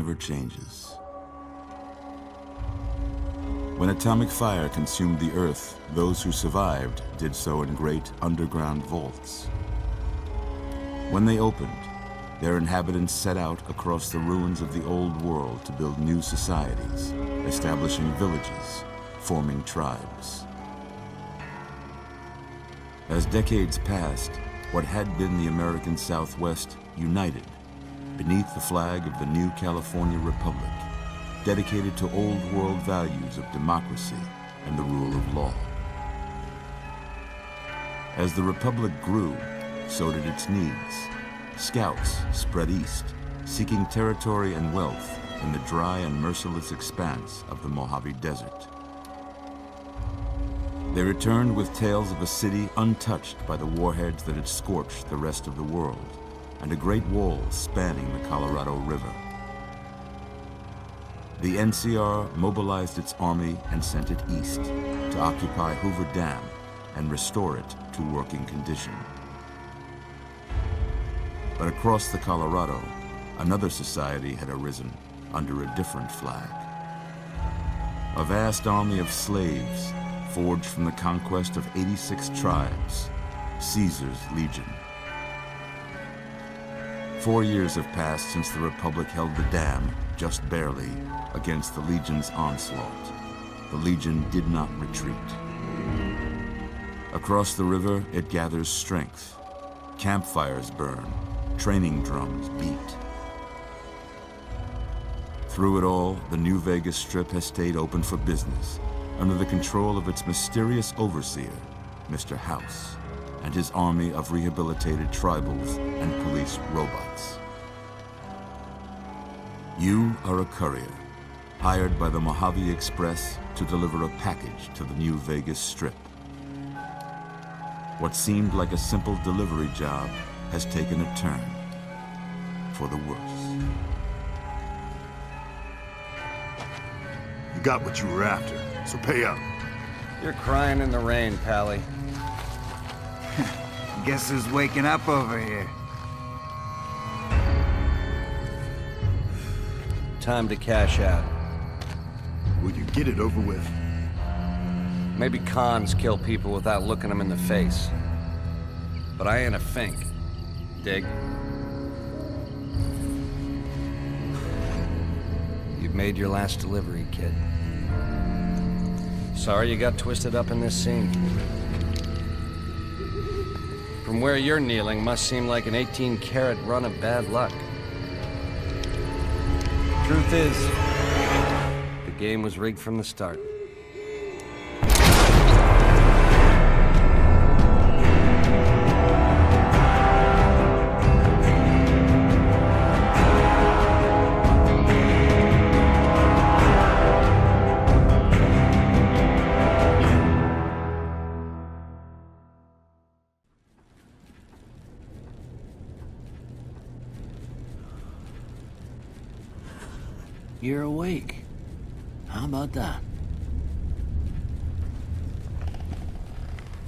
never changes. When atomic fire consumed the Earth, those who survived did so in great underground vaults. When they opened, their inhabitants set out across the ruins of the old world to build new societies, establishing villages, forming tribes. As decades passed, what had been the American Southwest united beneath the flag of the new California Republic, dedicated to old world values of democracy and the rule of law. As the Republic grew, so did its needs. Scouts spread east, seeking territory and wealth in the dry and merciless expanse of the Mojave Desert. They returned with tales of a city untouched by the warheads that had scorched the rest of the world, and a great wall spanning the Colorado River. The NCR mobilized its army and sent it east to occupy Hoover Dam and restore it to working condition. But across the Colorado, another society had arisen under a different flag. A vast army of slaves forged from the conquest of 86 tribes, Caesar's Legion. 4 years have passed since the Republic held the dam, just barely, against the Legion's onslaught. The Legion did not retreat. Across the river, it gathers strength. Campfires burn, training drums beat. Through it all, the New Vegas Strip has stayed open for business, under the control of its mysterious overseer, Mr. House, and his army of rehabilitated tribals and police robots. You are a courier, hired by the Mojave Express to deliver a package to the New Vegas Strip. What seemed like a simple delivery job has taken a turn for the worse. You got what you were after, so pay up. You're crying in the rain, Pally. Guess who's waking up over here? Time to cash out. Will you get it over with? Maybe cons kill people without looking them in the face. But I ain't a fink. Dig? You've made your last delivery, kid. Sorry you got twisted up in this scene. From where you're kneeling must seem like an 18-carat run of bad luck. Truth is, the game was rigged from the start. You're awake. How about that?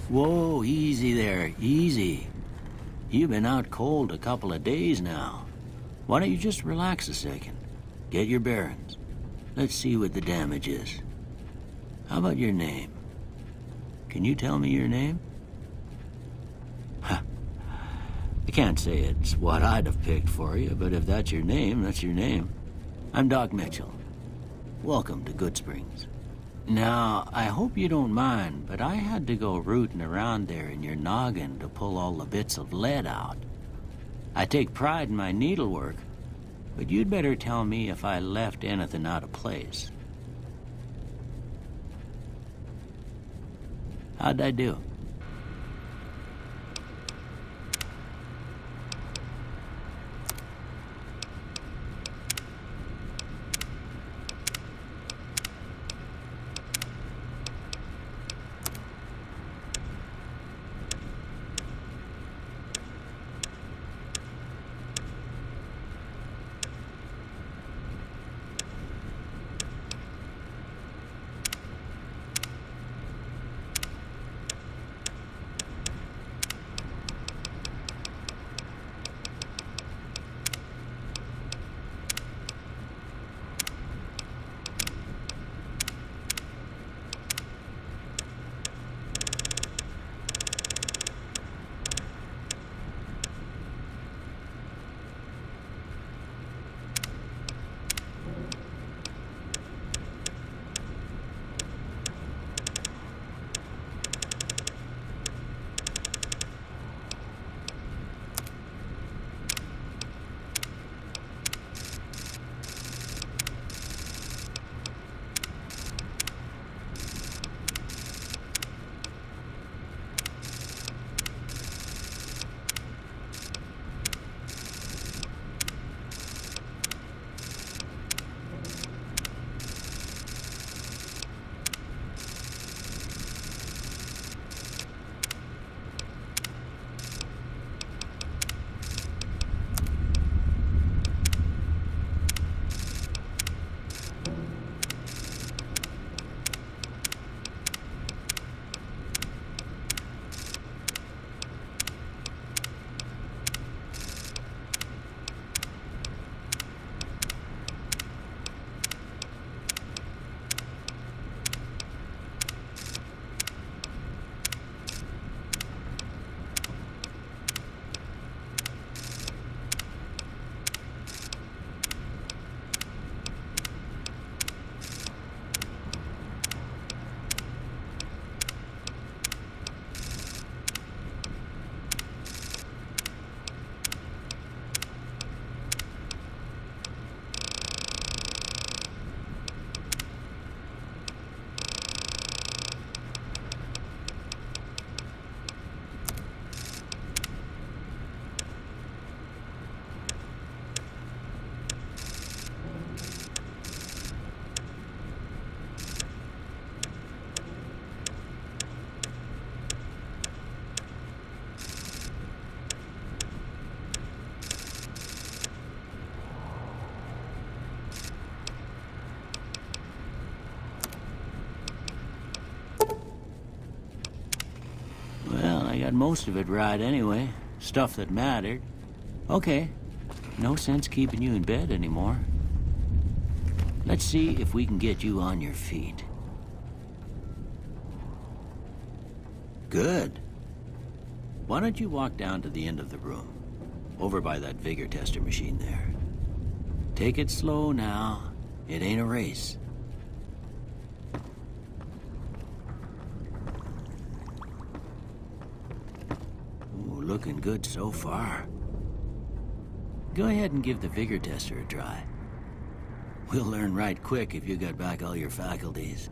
Whoa, easy there, easy. You've been out cold a couple of days now. Why don't you just relax a second? Get your bearings. Let's see what the damage is. How about your name? Can you tell me your name? I can't say it's what I'd have picked for you, but if that's your name, that's your name. I'm Doc Mitchell. Welcome to Goodsprings. Now, I hope you don't mind, but I had to go rooting around there in your noggin to pull all the bits of lead out. I take pride in my needlework, but you'd better tell me if I left anything out of place. How'd I do? got most of it right anyway. Stuff that mattered. Okay. No sense keeping you in bed anymore. Let's see if we can get you on your feet. Good. Why don't you walk down to the end of the room? Over by that vigor tester machine there. Take it slow now. It ain't a race. Ooh, looking good so far. Go ahead and give the vigor tester a try. We'll learn right quick if you got back all your faculties.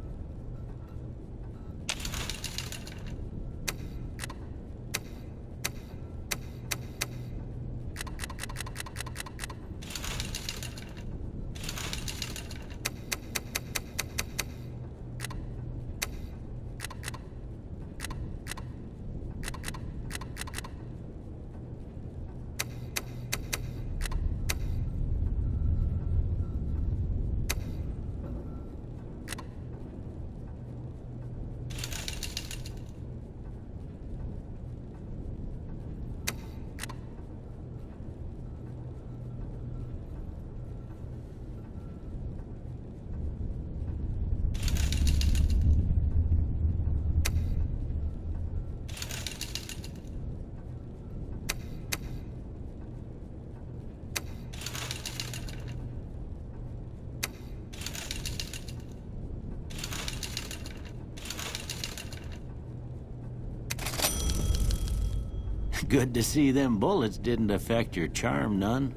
Good to see them bullets didn't affect your charm none.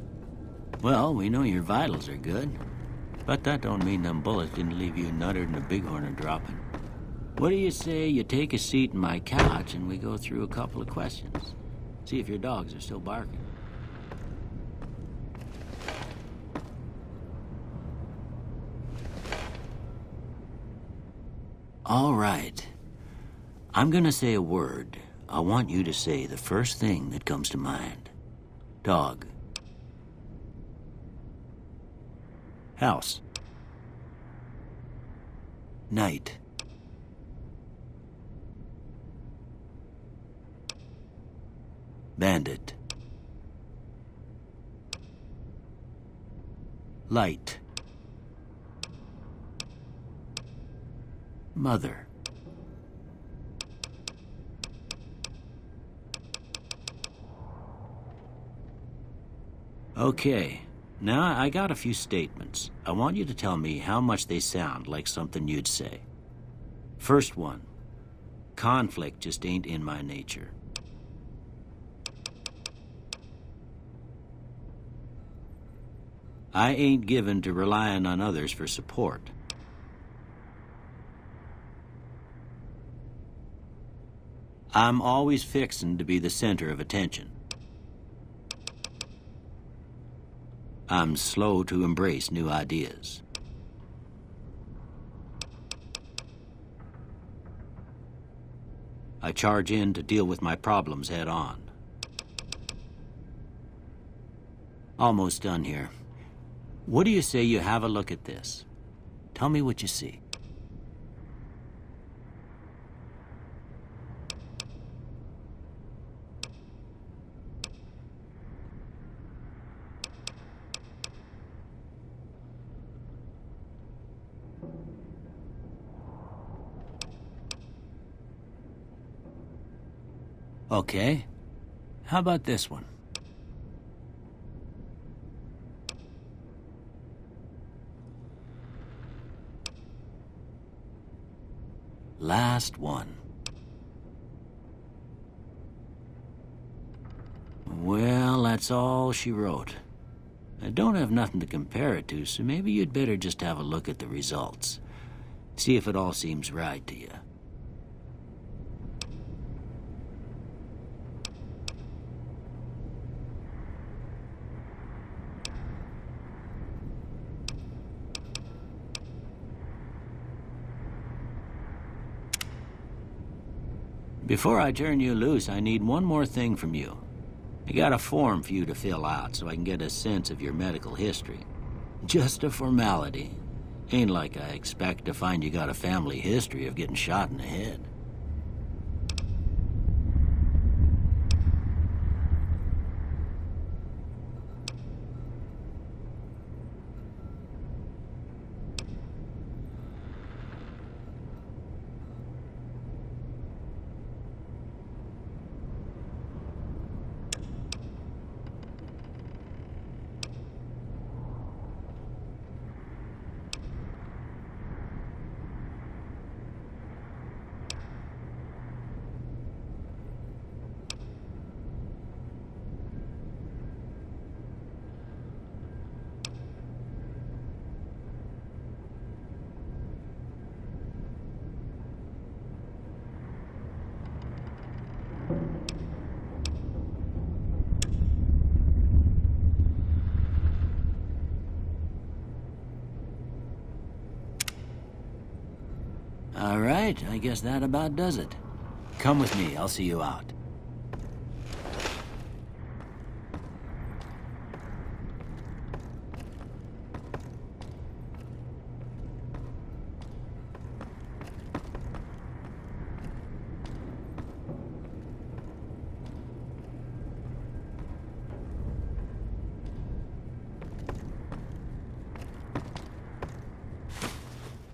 Well, we know your vitals are good, but that don't mean them bullets didn't leave you nuttered and a bighorn a dropping. What do you say you take a seat in my couch and we go through a couple of questions? See if your dogs are still barking. All right. I'm gonna say a word. I want you to say the first thing that comes to mind. Dog. House. Night. Bandit. Light. Mother. Okay, now I got a few statements. I want you to tell me how much they sound like something you'd say. First one, conflict just ain't in my nature. I ain't given to relying on others for support. I'm always fixin' to be the center of attention. I'm slow to embrace new ideas. I charge in to deal with my problems head on. Almost done here. What do you say you have a look at this? Tell me what you see. Okay. How about this one? Last one. Well, that's all she wrote. I don't have nothing to compare it to, so maybe you'd better just have a look at the results. See if it all seems right to you. Before I turn you loose, I need one more thing from you. I got a form for you to fill out so I can get a sense of your medical history. Just a formality. Ain't like I expect to find you got a family history of getting shot in the head. All right, I guess that about does it. Come with me, I'll see you out.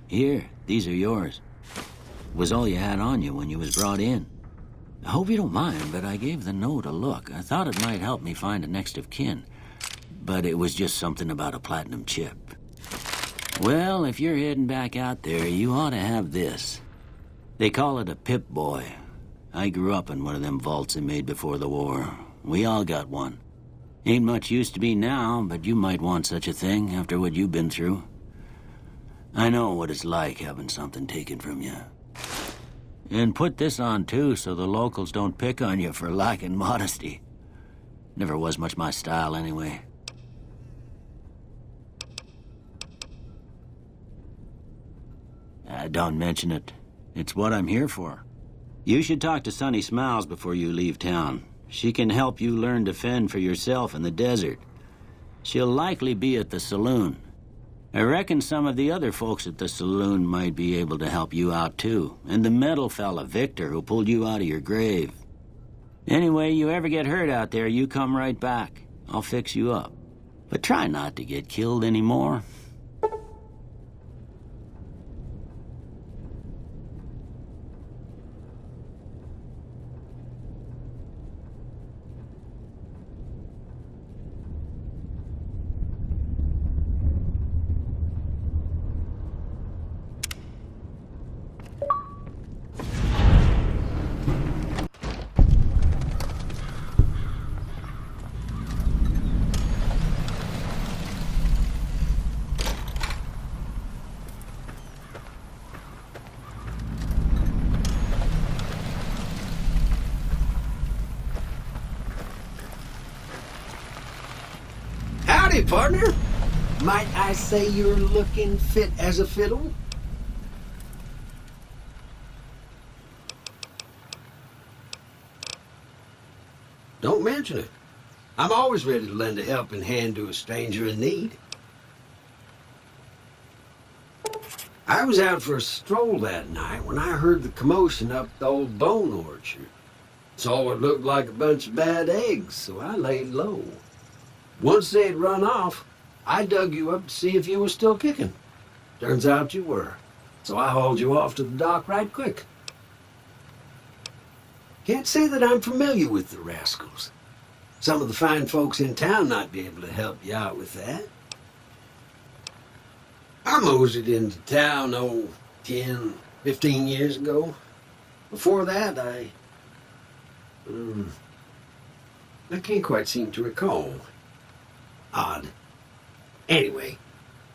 Here, these are yours. Was all you had on you when you was brought in. I hope you don't mind, but I gave the note a look. I thought it might help me find a next of kin. But it was just something about a platinum chip. Well, if you're heading back out there, you ought to have this. They call it a Pip-Boy. I grew up in one of them vaults they made before the war. We all got one. Ain't much use to me now, but you might want such a thing after what you've been through. I know what it's like having something taken from you. And put this on, too, so the locals don't pick on you for lacking modesty. Never was much my style, anyway. Don't mention it. It's what I'm here for. You should talk to Sunny Smiles before you leave town. She can help you learn to fend for yourself in the desert. She'll likely be at the saloon. I reckon some of the other folks at the saloon might be able to help you out, too. And the metal fella, Victor, who pulled you out of your grave. Anyway, you ever get hurt out there, you come right back. I'll fix you up. But try not to get killed anymore. Howdy, partner. Might I say you're looking fit as a fiddle? Don't mention it. I'm always ready to lend a helping hand to a stranger in need. I was out for a stroll that night when I heard the commotion up the old bone orchard. Saw what looked like a bunch of bad eggs, so I laid low. Once they had run off, I dug you up to see if you were still kicking. Turns out you were, so I hauled you off to the dock right quick. Can't say that I'm familiar with the rascals. Some of the fine folks in town might be able to help you out with that. I moseyed into town, 10, 15 years ago. Before that, I can't quite seem to recall. Odd. Anyway,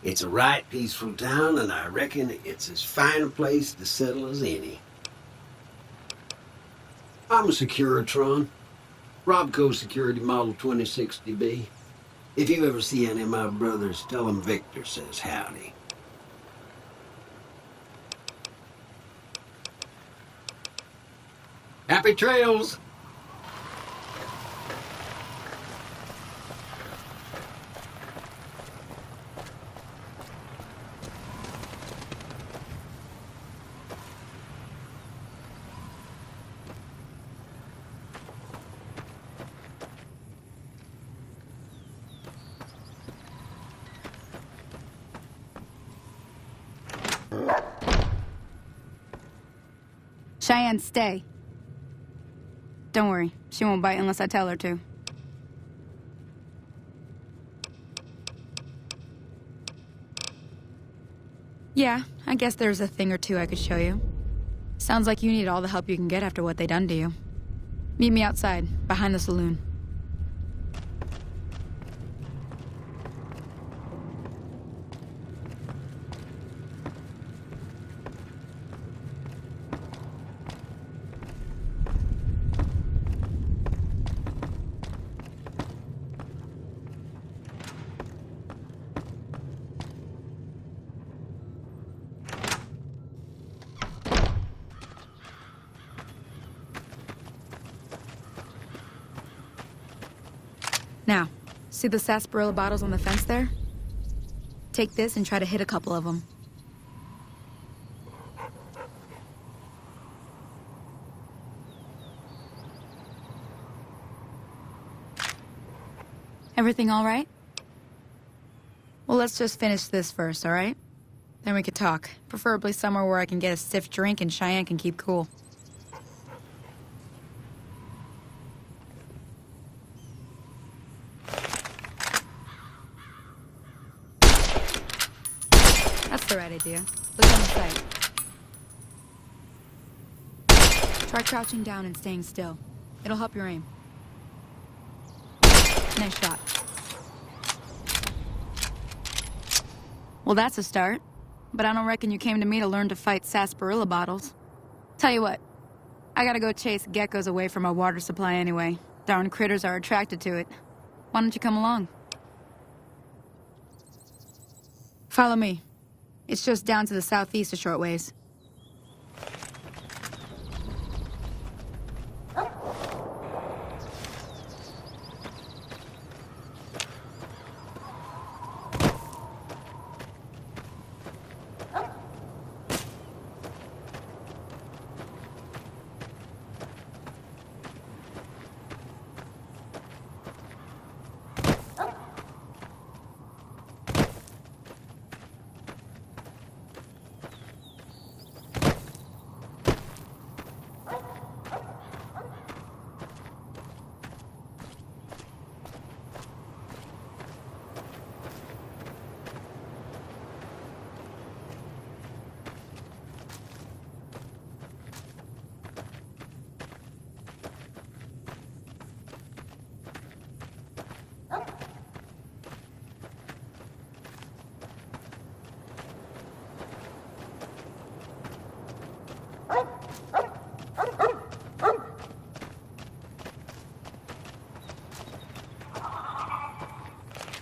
it's a right peaceful town, and I reckon it's as fine a place to settle as any. I'm a Securitron. Robco Security Model 2060B. If you ever see any of my brothers, tell them Victor says howdy. Happy trails! Cheyenne, stay. Don't worry, she won't bite unless I tell her to. Yeah, I guess there's a thing or two I could show you. Sounds like you need all the help you can get after what they done to you. Meet me outside, behind the saloon. Now, see the sarsaparilla bottles on the fence there? Take this and try to hit a couple of them. Everything all right? Well, let's just finish this first, all right? Then we could talk. Preferably somewhere where I can get a stiff drink and Cheyenne can keep cool. That's the right idea. Look on the side. Try crouching down and staying still. It'll help your aim. Nice shot. Well, that's a start. But I don't reckon you came to me to learn to fight sarsaparilla bottles. Tell you what, I gotta go chase geckos away from our water supply anyway. Darn critters are attracted to it. Why don't you come along? Follow me. It's just down to the southeast a short ways.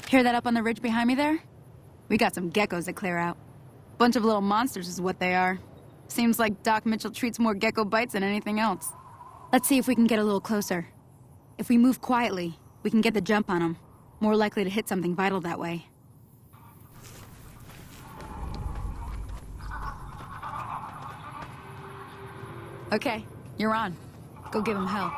Hear that up on the ridge behind me there? We got some geckos to clear out. Bunch of little monsters is what they are. Seems like Doc Mitchell treats more gecko bites than anything else. Let's see if we can get a little closer. If we move quietly, we can get the jump on them. More likely to hit something vital that way. Okay, you're on. Go give him hell.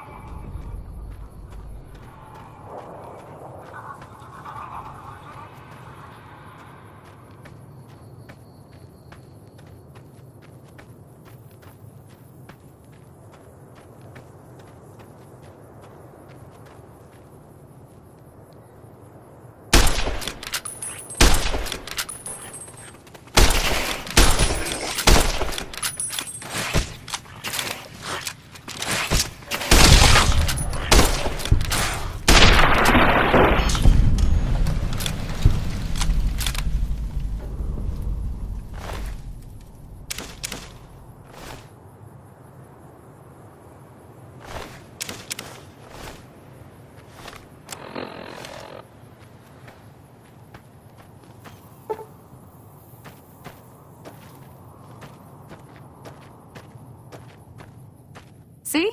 See?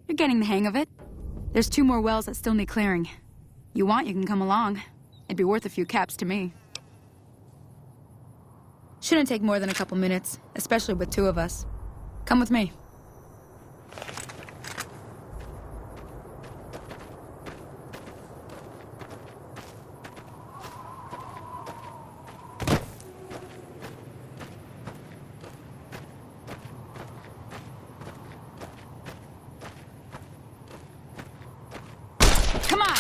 You're getting the hang of it. There's 2 more wells that still need clearing. You want, you can come along. It'd be worth a few caps to me. Shouldn't take more than a couple minutes, especially with 2 of us. Come with me. Come on!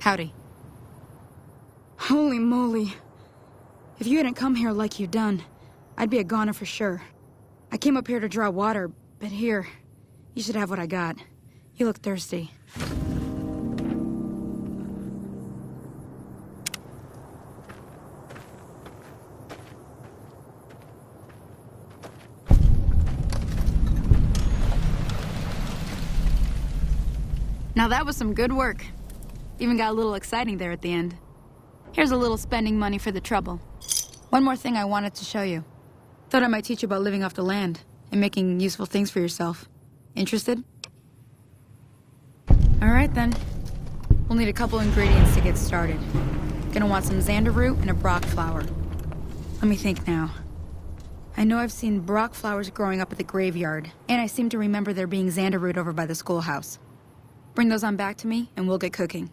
Howdy. Holy moly. If you hadn't come here like you done, I'd be a goner for sure. I came up here to draw water, but here, you should have what I got. You look thirsty. Now that was some good work. Even got a little exciting there at the end. Here's a little spending money for the trouble. One more thing I wanted to show you. Thought I might teach you about living off the land and making useful things for yourself. Interested? All right then. We'll need a couple ingredients to get started. Gonna want some xander root and a brock flower. Let me think now. I know I've seen brock flowers growing up at the graveyard, and I seem to remember there being xander root over by the schoolhouse. Bring those on back to me, and we'll get cooking.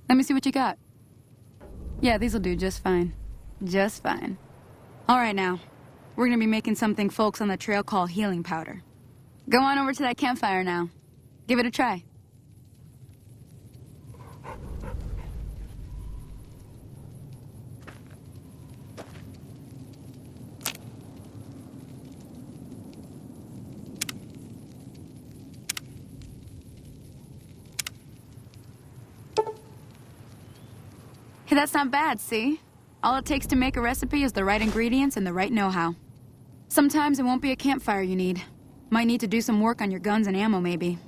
Let me see what you got. Yeah, these'll do just fine. Just fine. All right, now. We're gonna be making something folks on the trail call healing powder. Go on over to that campfire now. Give it a try. Hey, that's not bad, see? All it takes to make a recipe is the right ingredients and the right know-how. Sometimes it won't be a campfire you need. Might need to do some work on your guns and ammo, maybe.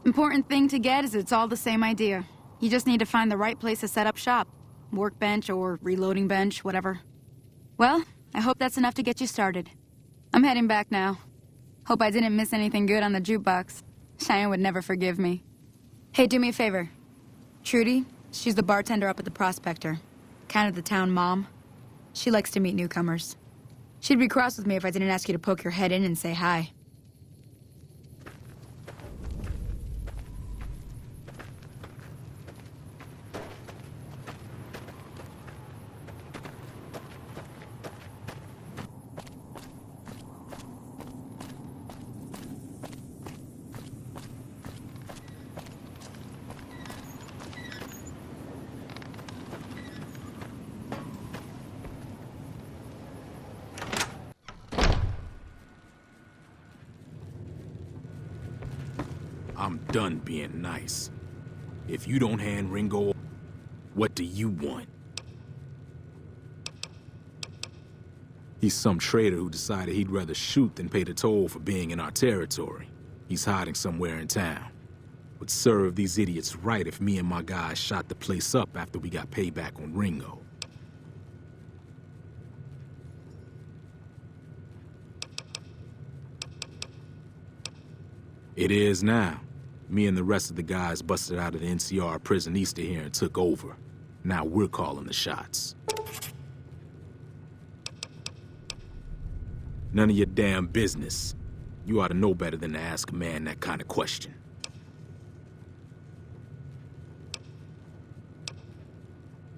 Important thing to get is it's all the same idea. You just need to find the right place to set up shop. Workbench or reloading bench, whatever. Well, I hope that's enough to get you started. I'm heading back now. Hope I didn't miss anything good on the jukebox. Cheyenne would never forgive me. Hey, do me a favor. Trudy, she's the bartender up at the Prospector. Kind of the town mom. She likes to meet newcomers. She'd be cross with me if I didn't ask you to poke your head in and say hi. I'm done being nice. If you don't hand Ringo, what do you want? He's some traitor who decided he'd rather shoot than pay the toll for being in our territory. He's hiding somewhere in town. Would serve these idiots right if me and my guys shot the place up after we got payback on Ringo. It is now. Me and the rest of the guys busted out of the NCR prison east of here and took over. Now we're calling the shots. None of your damn business. You ought to know better than to ask a man that kind of question.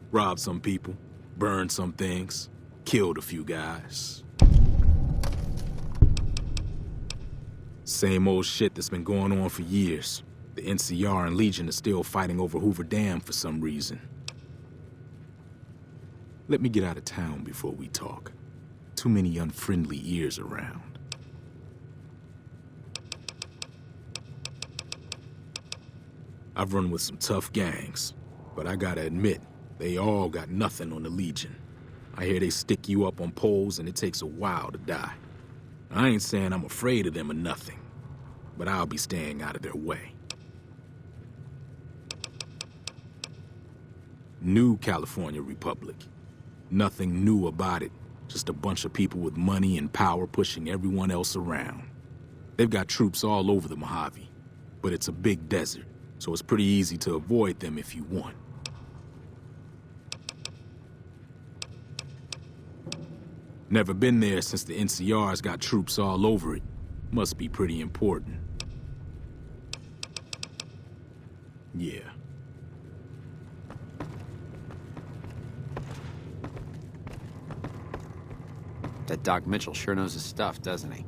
Robbed some people, burned some things, killed a few guys. Same old shit that's been going on for years. The NCR and Legion are still fighting over Hoover Dam for some reason. Let me get out of town before we talk. Too many unfriendly ears around. I've run with some tough gangs, but I gotta admit, they all got nothing on the Legion. I hear they stick you up on poles and it takes a while to die. I ain't saying I'm afraid of them or nothing, but I'll be staying out of their way. New California Republic. Nothing new about it, just a bunch of people with money and power pushing everyone else around. They've got troops all over the Mojave, but it's a big desert, so it's pretty easy to avoid them if you want. Never been there since the NCR's got troops all over it. Must be pretty important. Yeah. That Doc Mitchell sure knows his stuff, doesn't he?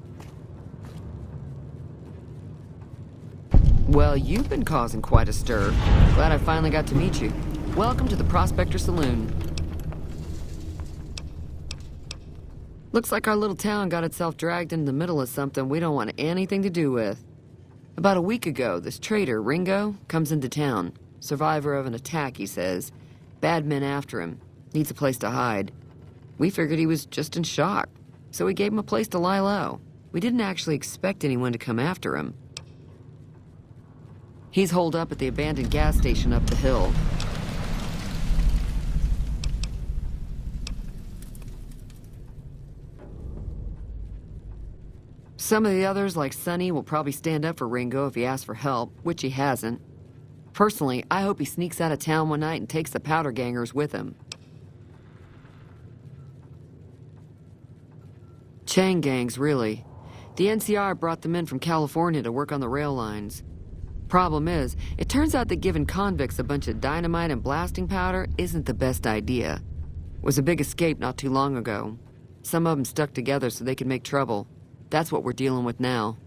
Well, you've been causing quite a stir. Glad I finally got to meet you. Welcome to the Prospector Saloon. Looks like our little town got itself dragged into the middle of something we don't want anything to do with. About a week ago, this traitor, Ringo, comes into town. Survivor of an attack, he says. Bad men after him. Needs a place to hide. We figured he was just in shock, so we gave him a place to lie low. We didn't actually expect anyone to come after him. He's holed up at the abandoned gas station up the hill. Some of the others, like Sonny, will probably stand up for Ringo if he asks for help, which he hasn't. Personally, I hope he sneaks out of town one night and takes the powder gangers with him. Chain gangs, really. The NCR brought them in from California to work on the rail lines. Problem is, it turns out that giving convicts a bunch of dynamite and blasting powder isn't the best idea. It was a big escape not too long ago. Some of them stuck together so they could make trouble. That's what we're dealing with now.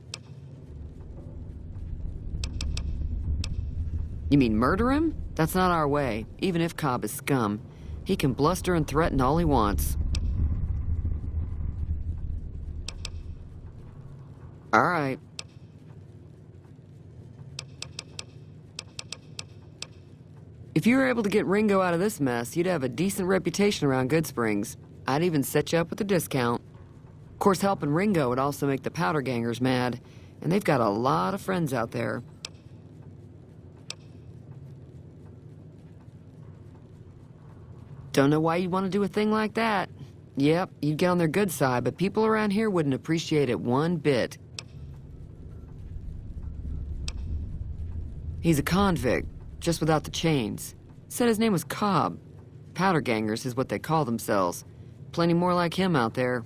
You mean murder him? That's not our way, even if Cobb is scum. He can bluster and threaten all he wants. All right. If you were able to get Ringo out of this mess, you'd have a decent reputation around Goodsprings. I'd even set you up with a discount. Of course, helping Ringo would also make the powder gangers mad, and they've got a lot of friends out there. Don't know why you'd want to do a thing like that. Yep, you'd get on their good side, but people around here wouldn't appreciate it one bit. He's a convict, just without the chains. Said his name was Cobb. Powder gangers is what they call themselves. Plenty more like him out there.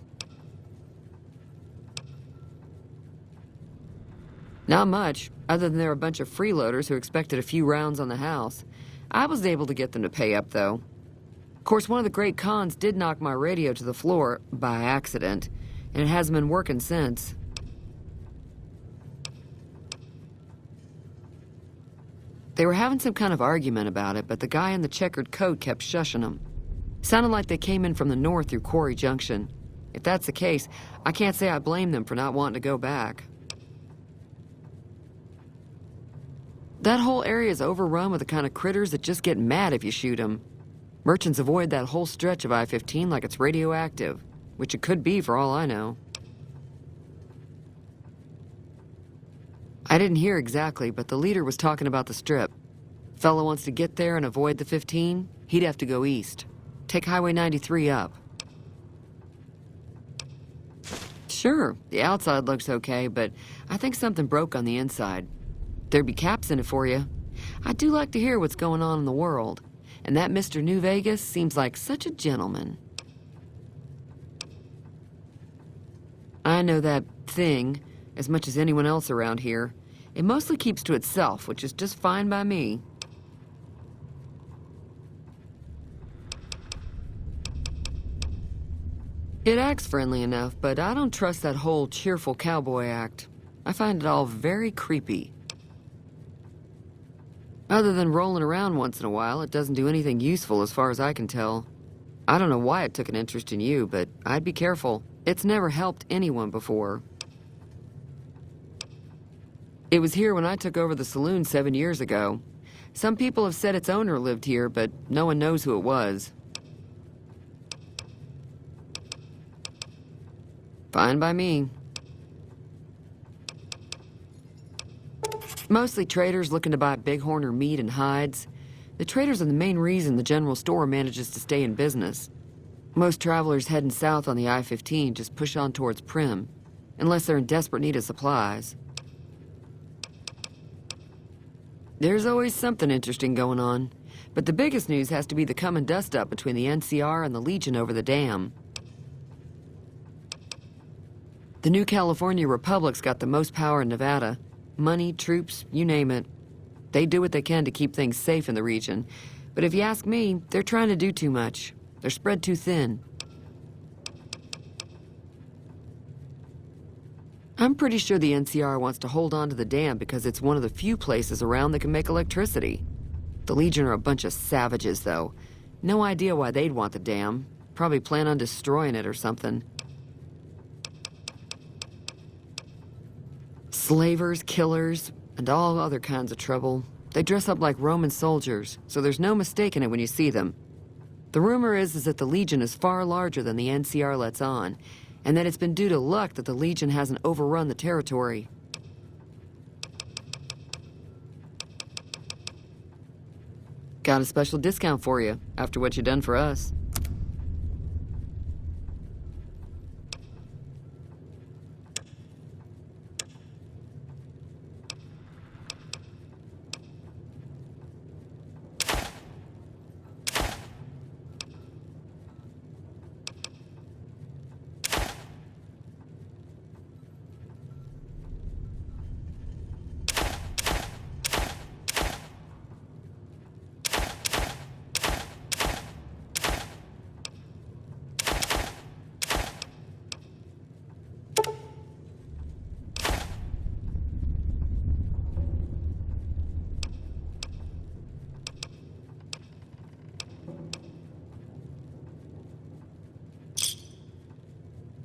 Not much, other than they're a bunch of freeloaders who expected a few rounds on the house. I was able to get them to pay up, though. Of course, one of the great cons did knock my radio to the floor, by accident, and it hasn't been working since. They were having some kind of argument about it, but the guy in the checkered coat kept shushing them. Sounded like they came in from the north through Quarry Junction. If that's the case, I can't say I blame them for not wanting to go back. That whole area is overrun with the kind of critters that just get mad if you shoot them. Merchants avoid that whole stretch of I-15 like it's radioactive, which it could be for all I know. I didn't hear exactly, but the leader was talking about the strip. Fellow wants to get there and avoid the 15, he'd have to go east. Take Highway 93 up. Sure, the outside looks okay, but I think something broke on the inside. There'd be caps in it for you. I do like to hear what's going on in the world. And that Mr. New Vegas seems like such a gentleman. I know that thing as much as anyone else around here. It mostly keeps to itself, which is just fine by me. It acts friendly enough, but I don't trust that whole cheerful cowboy act. I find it all very creepy. Other than rolling around once in a while, it doesn't do anything useful as far as I can tell. I don't know why it took an interest in you, but I'd be careful. It's never helped anyone before. It was here when I took over the saloon 7 years ago. Some people have said its owner lived here, but no one knows who it was. Fine by me. Mostly traders looking to buy bighorn or meat and hides. The traders are the main reason the general store manages to stay in business. Most travelers heading south on the I-15 just push on towards Prim, unless they're in desperate need of supplies. There's always something interesting going on, but the biggest news has to be the coming dust-up between the NCR and the Legion over the dam. The new California Republic's got the most power in Nevada. Money, troops, you name it. They do what they can to keep things safe in the region, but if you ask me, they're trying to do too much. They're spread too thin. I'm pretty sure the NCR wants to hold on to the dam because it's one of the few places around that can make electricity. The Legion are a bunch of savages, though. No idea why they'd want the dam. Probably plan on destroying it or something. Slavers, killers, and all other kinds of trouble. They dress up like Roman soldiers, so there's no mistaking it when you see them. The rumor is that the Legion is far larger than the NCR lets on, and that it's been due to luck that the Legion hasn't overrun the territory. Got a special discount for you, after what you've done for us.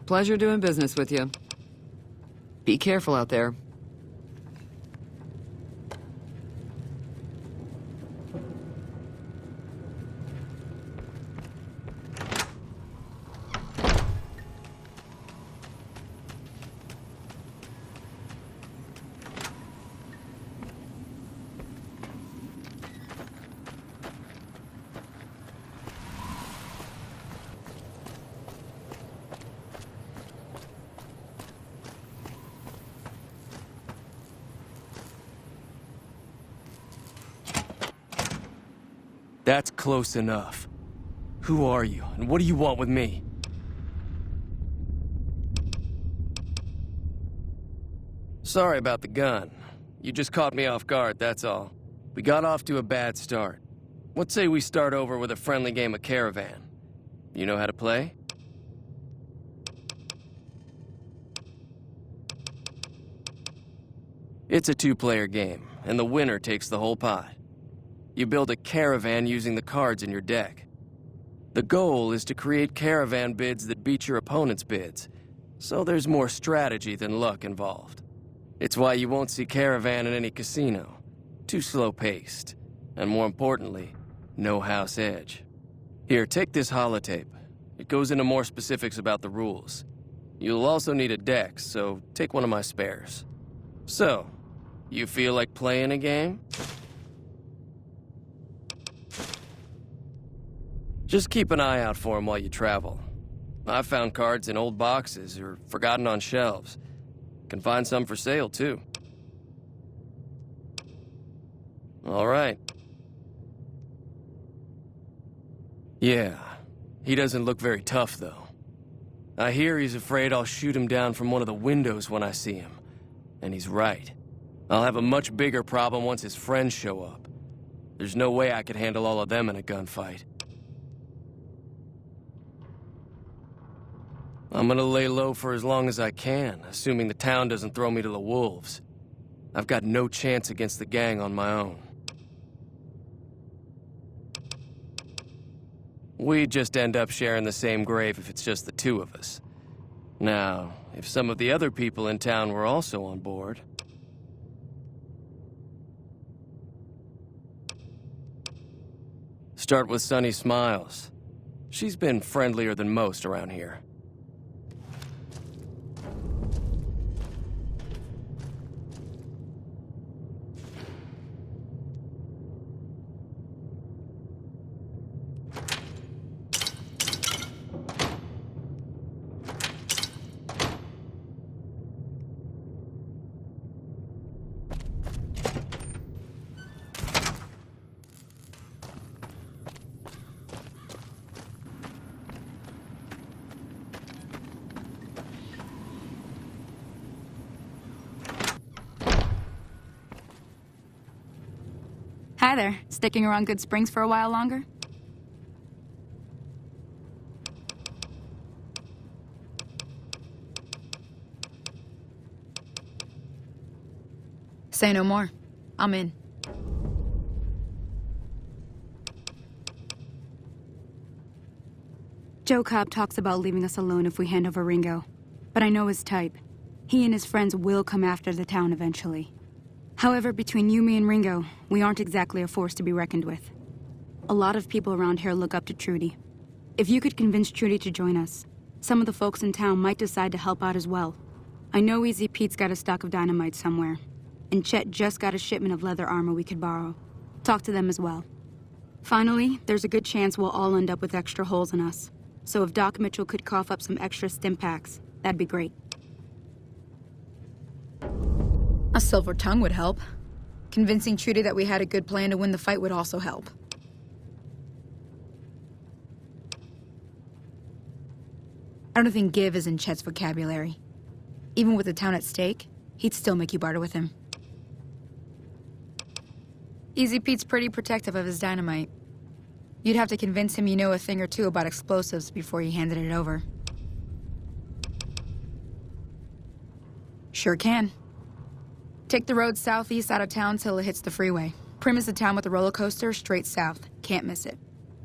Pleasure doing business with you. Be careful out there. That's close enough. Who are you, and what do you want with me? Sorry about the gun. You just caught me off guard, that's all. We got off to a bad start. Let's say we start over with a friendly game of Caravan. You know how to play? It's a two-player game, and the winner takes the whole pot. You build a caravan using the cards in your deck. The goal is to create caravan bids that beat your opponent's bids, so there's more strategy than luck involved. It's why you won't see caravan in any casino. Too slow-paced, and more importantly, no house edge. Here, take this holotape. It goes into more specifics about the rules. You'll also need a deck, so take one of my spares. So, you feel like playing a game? Just keep an eye out for them while you travel. I've found cards in old boxes or forgotten on shelves. Can find some for sale, too. All right. Yeah, he doesn't look very tough, though. I hear he's afraid I'll shoot him down from one of the windows when I see him. And he's right. I'll have a much bigger problem once his friends show up. There's no way I could handle all of them in a gunfight. I'm gonna lay low for as long as I can, assuming the town doesn't throw me to the wolves. I've got no chance against the gang on my own. We'd just end up sharing the same grave if it's just the two of us. Now, if some of the other people in town were also on board... Start with Sunny Smiles. She's been friendlier than most around here. Hi there. Sticking around Good Springs for a while longer? Say no more. I'm in. Joe Cobb talks about leaving us alone if we hand over Ringo. But I know his type. He and his friends will come after the town eventually. However, between you, me, and Ringo, we aren't exactly a force to be reckoned with. A lot of people around here look up to Trudy. If you could convince Trudy to join us, some of the folks in town might decide to help out as well. I know Easy Pete's got a stock of dynamite somewhere, and Chet just got a shipment of leather armor we could borrow. Talk to them as well. Finally, there's a good chance we'll all end up with extra holes in us. So if Doc Mitchell could cough up some extra stim packs, that'd be great. A silver tongue would help. Convincing Trudy that we had a good plan to win the fight would also help. I don't think give is in Chet's vocabulary. Even with the town at stake, he'd still make you barter with him. Easy Pete's pretty protective of his dynamite. You'd have to convince him you know a thing or two about explosives before you handed it over. Sure can. Take the road southeast out of town till it hits the freeway. Prim is the town with the roller coaster straight south. Can't miss it.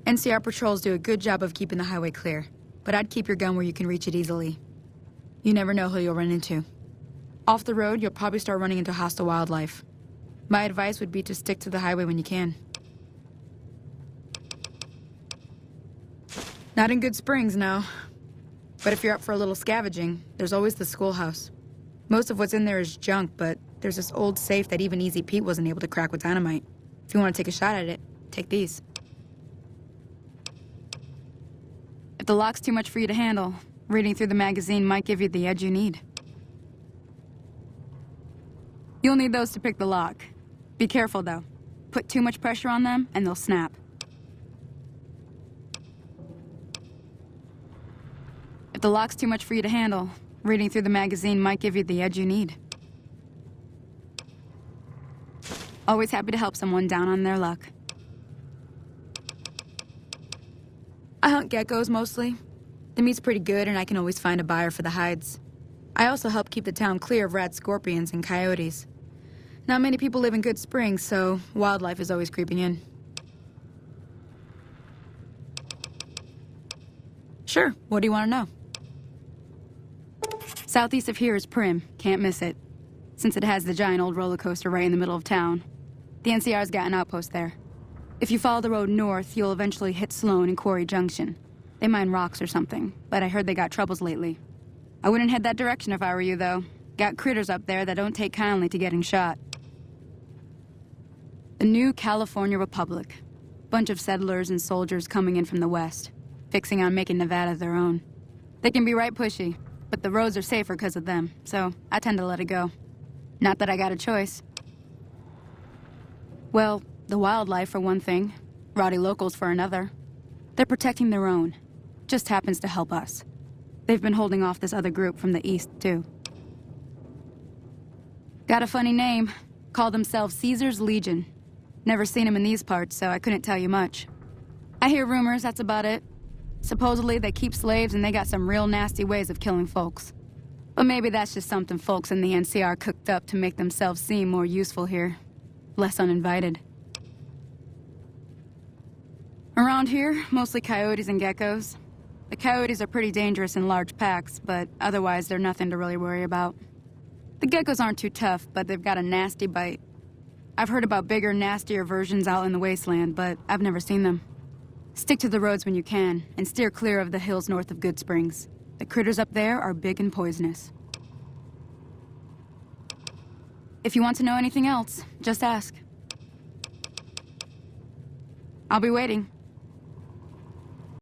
NCR patrols do a good job of keeping the highway clear, but I'd keep your gun where you can reach it easily. You never know who you'll run into. Off the road, you'll probably start running into hostile wildlife. My advice would be to stick to the highway when you can. Not in Good Springs, no. But if you're up for a little scavenging, there's always the schoolhouse. Most of what's in there is junk, but there's this old safe that even Easy Pete wasn't able to crack with dynamite. If you want to take a shot at it, take these. If the lock's too much for you to handle, reading through the magazine might give you the edge you need. You'll need those to pick the lock. Be careful, though. Put too much pressure on them, and they'll snap. If the lock's too much for you to handle, reading through the magazine might give you the edge you need. Always happy to help someone down on their luck. I hunt geckos, mostly. The meat's pretty good, and I can always find a buyer for the hides. I also help keep the town clear of rat scorpions and coyotes. Not many people live in Good Springs, so wildlife is always creeping in. Sure, what do you want to know? Southeast of here is Prim. Can't miss it. Since it has the giant old roller coaster right in the middle of town. The NCR's got an outpost there. If you follow the road north, you'll eventually hit Sloan and Quarry Junction. They mine rocks or something, but I heard they got troubles lately. I wouldn't head that direction if I were you, though. Got critters up there that don't take kindly to getting shot. The new California Republic. Bunch of settlers and soldiers coming in from the west, fixing on making Nevada their own. They can be right pushy, but the roads are safer because of them, so I tend to let it go. Not that I got a choice. Well, the wildlife for one thing, rowdy locals for another. They're protecting their own. Just happens to help us. They've been holding off this other group from the east, too. Got a funny name. Call themselves Caesar's Legion. Never seen them in these parts, so I couldn't tell you much. I hear rumors, that's about it. Supposedly they keep slaves and they got some real nasty ways of killing folks. But maybe that's just something folks in the NCR cooked up to make themselves seem more useful here. Less uninvited. Around here, mostly coyotes and geckos. The coyotes are pretty dangerous in large packs, but otherwise they're nothing to really worry about. The geckos aren't too tough, but they've got a nasty bite. I've heard about bigger, nastier versions out in the wasteland, but I've never seen them. Stick to the roads when you can, and steer clear of the hills north of Good Springs. The critters up there are big and poisonous. If you want to know anything else, just ask. I'll be waiting.